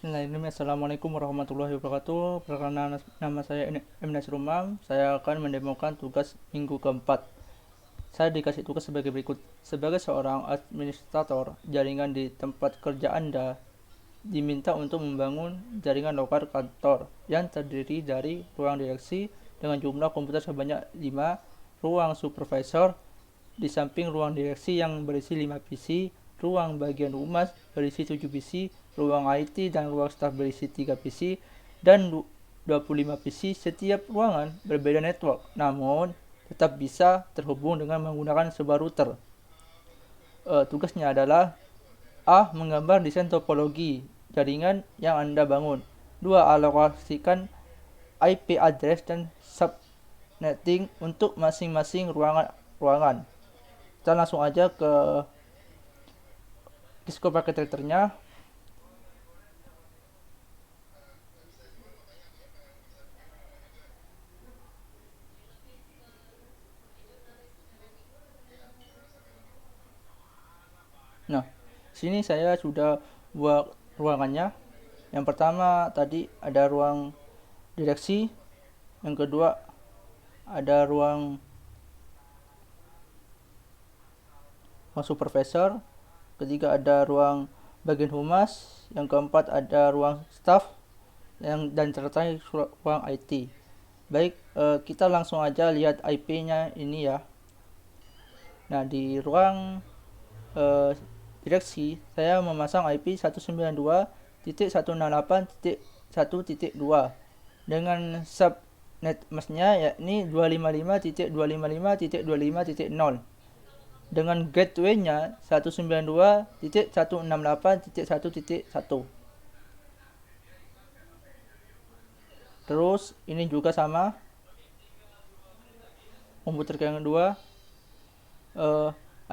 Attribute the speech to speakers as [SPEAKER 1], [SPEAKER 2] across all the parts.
[SPEAKER 1] Bismillahirrahmanirrahim. Assalamualaikum warahmatullahi wabarakatuh. Perkenalkan, nama saya Emnas Rumam. Saya akan mendemokan tugas minggu keempat. Saya dikasih tugas sebagai berikut. Sebagai seorang administrator jaringan di tempat kerja Anda, diminta untuk membangun jaringan lokal kantor yang terdiri dari ruang direksi dengan jumlah komputer sebanyak 5, ruang supervisor di samping ruang direksi yang berisi 5 PC, ruang bagian humas berisi 7 PC, ruang IT dan ruang staf berisi 3 PC, dan 25 PC. Setiap ruangan berbeda network, namun tetap bisa terhubung dengan menggunakan sebuah router. Tugasnya adalah A. Menggambar desain topologi jaringan yang Anda bangun. 2. Alokasikan IP address dan subnetting untuk masing-masing ruangan. Kita langsung aja ke Cisco Packet Tracker-nya. Nah, sini saya sudah buat ruangannya. Yang pertama tadi ada ruang direksi, yang kedua ada ruang supervisor, ketiga ada ruang bagian humas, yang keempat ada ruang staff, dan terakhir ruang IT. Baik, kita langsung aja lihat IP-nya ini ya. Nah, di ruang direksi saya memasang IP 192.168.1.2 dengan subnet masknya yakni 255.255.255.0 dengan gateway-nya 192.168.1.1. Terus ini juga sama komputer yang kedua,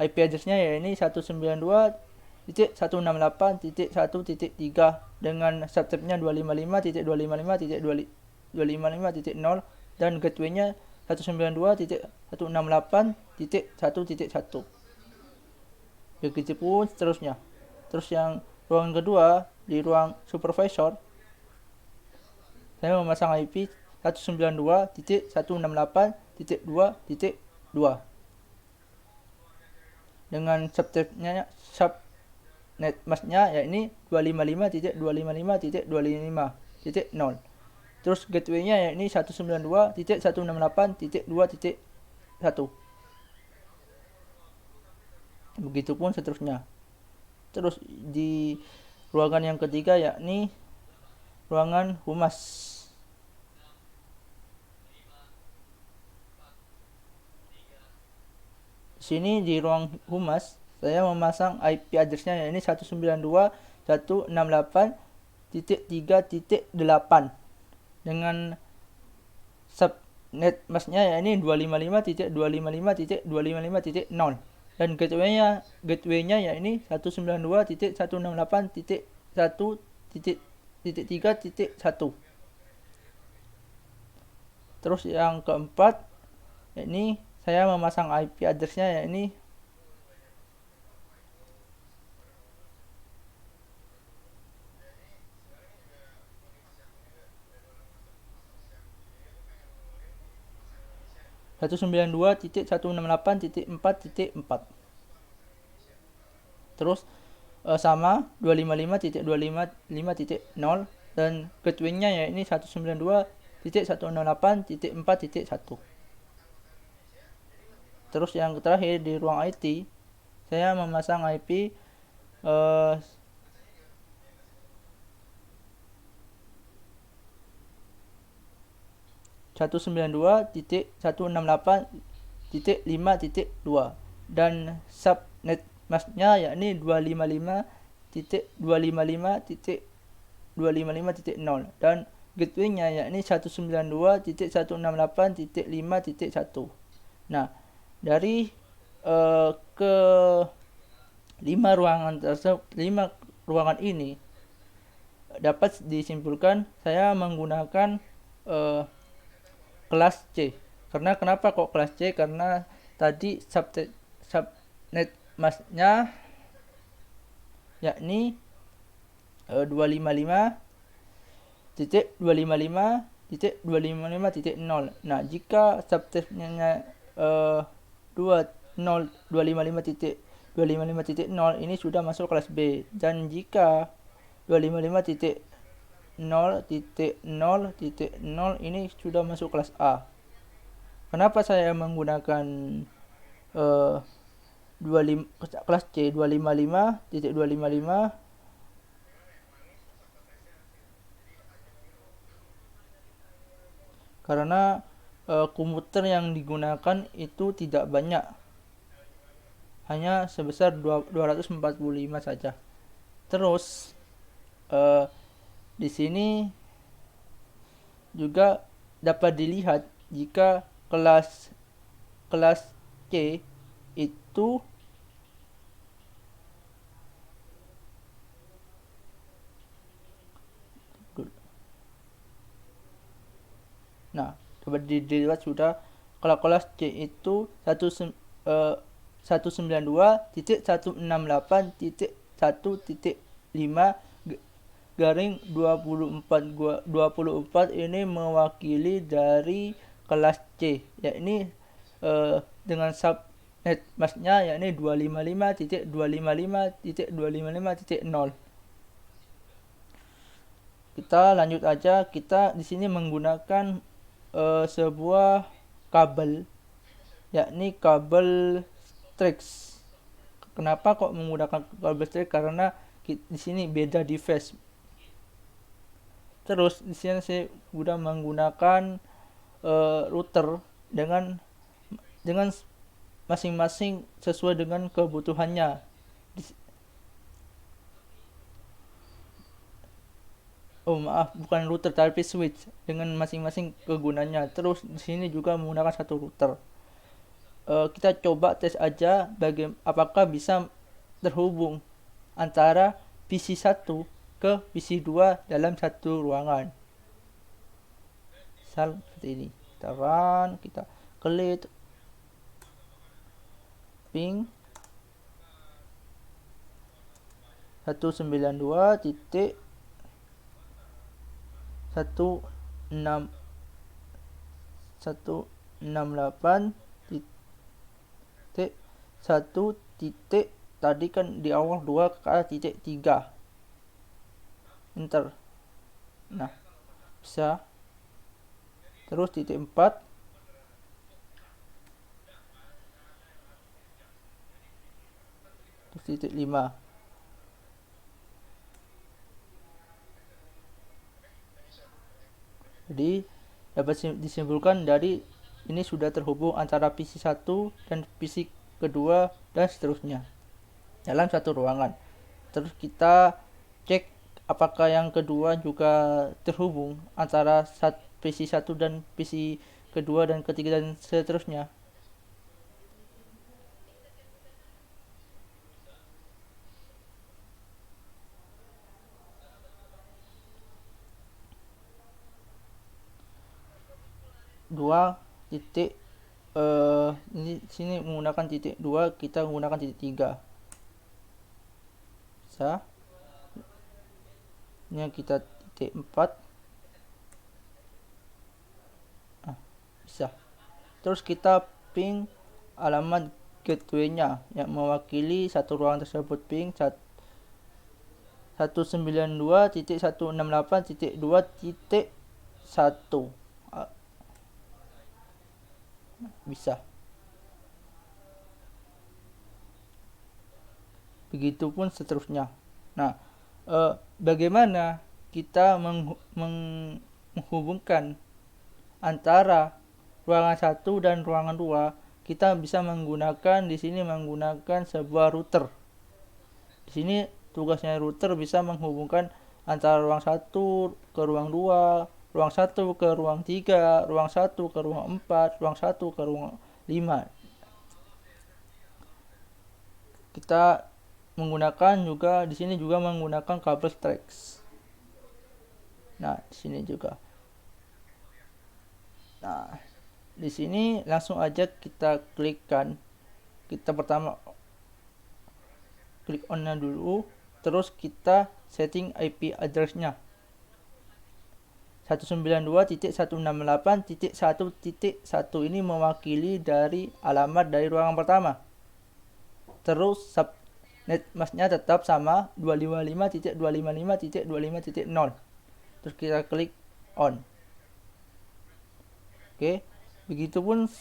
[SPEAKER 1] IP address-nya ya ini 192.168.1.3 dengan subtype-nya 255.255.255.0 dan gateway-nya 192.168.1.1. Begitupun seterusnya. Terus yang ruangan kedua, di ruang supervisor, saya memasang IP 192.168.2.2 dengan subnet masknya yakni 255.255.255.0. Terus gateway-nya yakni 192.168.2.1. Begitupun seterusnya. Terus di ruangan yang ketiga yakni ruangan humas. Sini di ruang humas saya memasang IP address-nya yakni 192.168.3.8 dengan subnet masknya yakni 255.255.255.0 dan gateway-nya yakni 192.168.1.3.1. Terus yang keempat yakni saya memasang IP address-nya yakni 192.168.4.4. Terus sama 255.255.0 dan gateway-nya yakni 192.168.4.1. Terus yang terakhir di ruang IT saya memasang IP 192.168.5.2 dan subnet masknya yakni 255.255.255.0 dan gateway-nya yakni 192.168.5.1. Nah, dari ke 5 ruangan ini dapat disimpulkan saya menggunakan kelas C. Karena kenapa kok kelas C? Karena tadi subnet masknya yakni 255.255.255.0. Nah, jika subtype-nya 255.255.0 ini sudah masuk kelas B, dan jika 255.0.0.0 ini sudah masuk kelas A. Kenapa saya menggunakan 25 kelas C 255.255? Karena komputer yang digunakan itu tidak banyak, hanya sebesar 245 saja. Terus di sini juga dapat dilihat jika kelas C itu dapat dilihat sudah kalau kelas C itu 192.168.1.5 garing 24 ini mewakili dari kelas C, yakni dengan subnet masknya yakni 255.255.255.0. Kita lanjut aja. Kita di sini menggunakan sebuah kabel, yakni kabel Strix. Kenapa kok menggunakan kabel Strix? Karena di sini beda device. Terus di sini saya sudah menggunakan router dengan masing-masing sesuai dengan kebutuhannya. Bukan router tapi switch dengan masing-masing kegunaannya. Terus di sini juga menggunakan satu router. Kita coba tes aja apakah bisa terhubung antara PC 1 ke PC 2 dalam satu ruangan. Misal seperti ini. Kita run, kita klik ping 192.168.1 titik tadi kan di awal 2 ke titik 3. Enter. Nah, bisa. Terus titik 4. Terus titik 5. Jadi dapat disimpulkan dari ini sudah terhubung antara PC 1 dan PC kedua dan seterusnya dalam satu ruangan. Terus kita cek apakah yang kedua juga terhubung antara PC 1 dan PC kedua dan ketiga dan seterusnya. Dua titik ini sini menggunakan titik 2, kita menggunakan titik 3. Bisa. Ini kita titik 4. Bisa. Terus kita ping alamat gateway-nya yang mewakili satu ruangan tersebut, ping 192.168.2.1. Bisa. Begitupun seterusnya. Nah, bagaimana kita menghubungkan antara ruangan 1 dan ruangan 2? Kita bisa menggunakan di sini menggunakan sebuah router. Di sini tugasnya router bisa menghubungkan antara ruang 1 ke ruang 2, ruang 1 ke ruang 3, ruang 1 ke ruang 4, ruang 1 ke ruang 5. Kita menggunakan juga di sini juga menggunakan kabel Strix. Nah, di sini juga. Nah, di sini langsung aja kita klikkan. Kita pertama klik on-nya dulu. terus kita setting IP address-nya. 192.168.1.1 ini mewakili dari alamat dari ruangan pertama. Terus subnet masknya tetap sama 255.255.255.0. Terus kita klik on. Oke, begitupun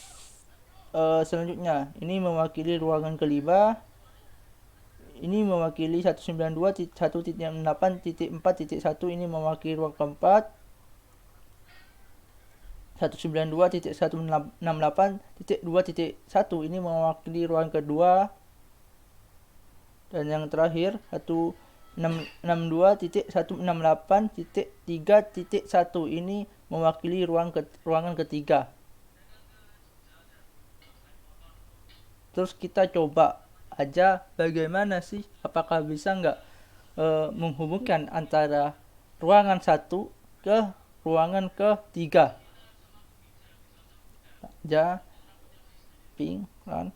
[SPEAKER 1] selanjutnya. Ini mewakili ruangan kelima. Ini mewakili 192.1.68.4.1 ini mewakili ruang keempat. 192.168.2.1 ini mewakili ruang kedua. Dan yang terakhir 162.168.3.1 ini mewakili ruangan ketiga. Terus kita coba aja bagaimana sih, apakah bisa nggak menghubungkan antara ruangan 1 ke ruangan ketiga. Ja ping run.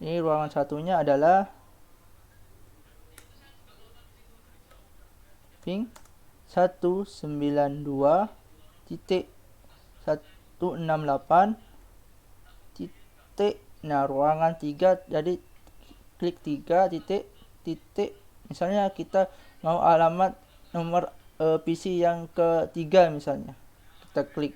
[SPEAKER 1] Ini ruangan satunya adalah ping 192.168. Nah, ruangan 3, jadi klik 3 titik. Misalnya kita mau alamat nomor PC yang ketiga misalnya. Kita klik.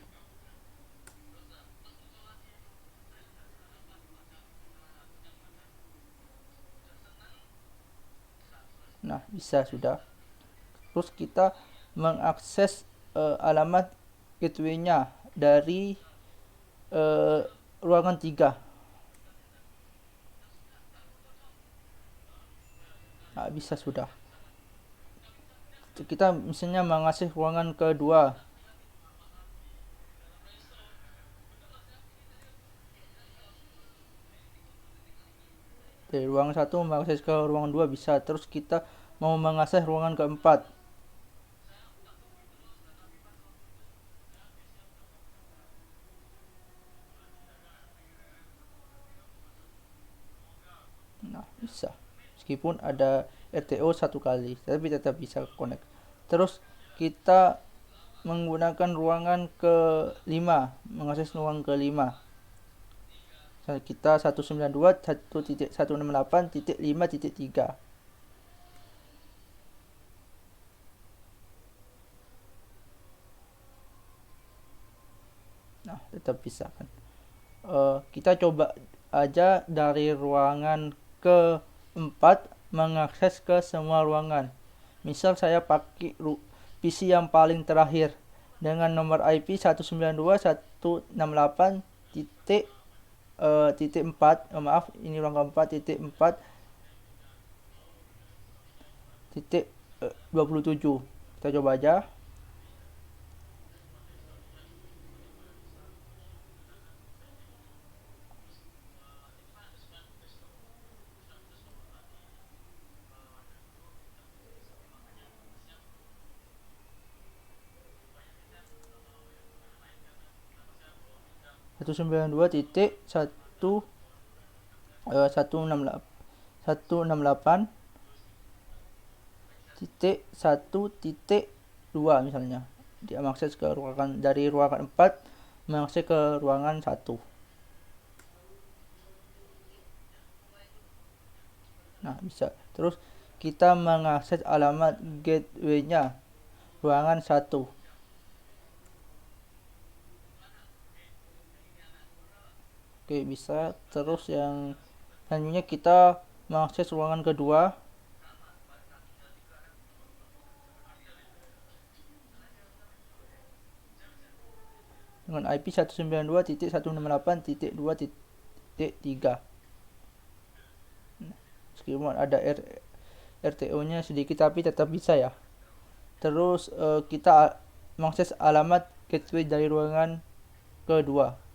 [SPEAKER 1] Nah, bisa sudah. Terus kita mengakses alamat gateway-nya dari ruangan 3. Nah, bisa sudah. Kita misalnya mengakses ruangan kedua. Dari ruangan 1 mengakses ke ruangan 2 bisa. Terus kita mau mengakses ruangan keempat. Nah, bisa. Meskipun ada RTO 1 kali, tapi tetap bisa connect. Terus kita menggunakan ruangan ke-5, mengakses ruangan ke-5. Kita 192.1.168.5.3. Nah, tetap bisa kan. Kita coba aja dari ruangan ke-4 mengakses ke semua ruangan. Misal saya pakai PC yang paling terakhir dengan nomor IP 192.168.4. Maaf, ini ruang keempat, titik 4 titik 27. Kita coba aja. Satu 192.168.1.2 misalnya. Dia mengakses ke ruangan dari ruangan 4 mengakses ke ruangan 1. Nah, bisa. Terus kita mengakses alamat gateway-nya ruangan 1. Oke, bisa. Terus yang selanjutnya kita mengakses ruangan kedua. Dengan IP 192.168.2.3. Meskipun ada RTO-nya sedikit tapi tetap bisa ya. Terus kita mengakses alamat gateway dari ruangan kedua.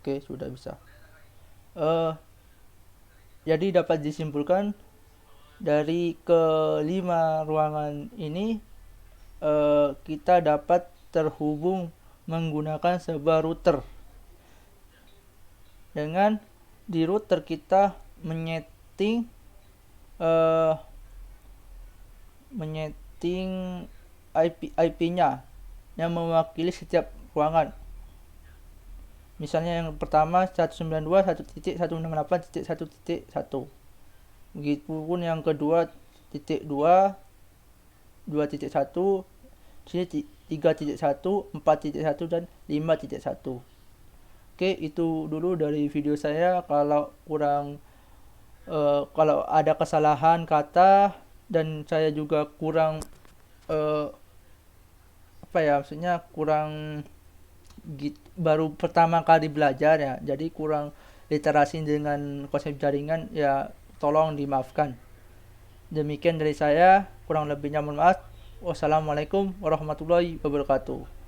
[SPEAKER 1] Oke, sudah bisa. Jadi dapat disimpulkan dari kelima ruangan ini kita dapat terhubung menggunakan sebuah router dengan di router kita menyeting IP-nya yang mewakili setiap ruangan. Misalnya yang pertama 192.168.1.1. Begitupun yang kedua 2.2, 2.1, 3.1, 4.1 dan 5.1. Oke, itu dulu dari video saya. Kalau ada kesalahan kata dan saya juga kurang baru pertama kali belajar ya, jadi kurang literasi dengan konsep jaringan ya, tolong dimaafkan. Demikian dari saya, kurang lebihnya mohon maaf. Wassalamualaikum warahmatullahi wabarakatuh.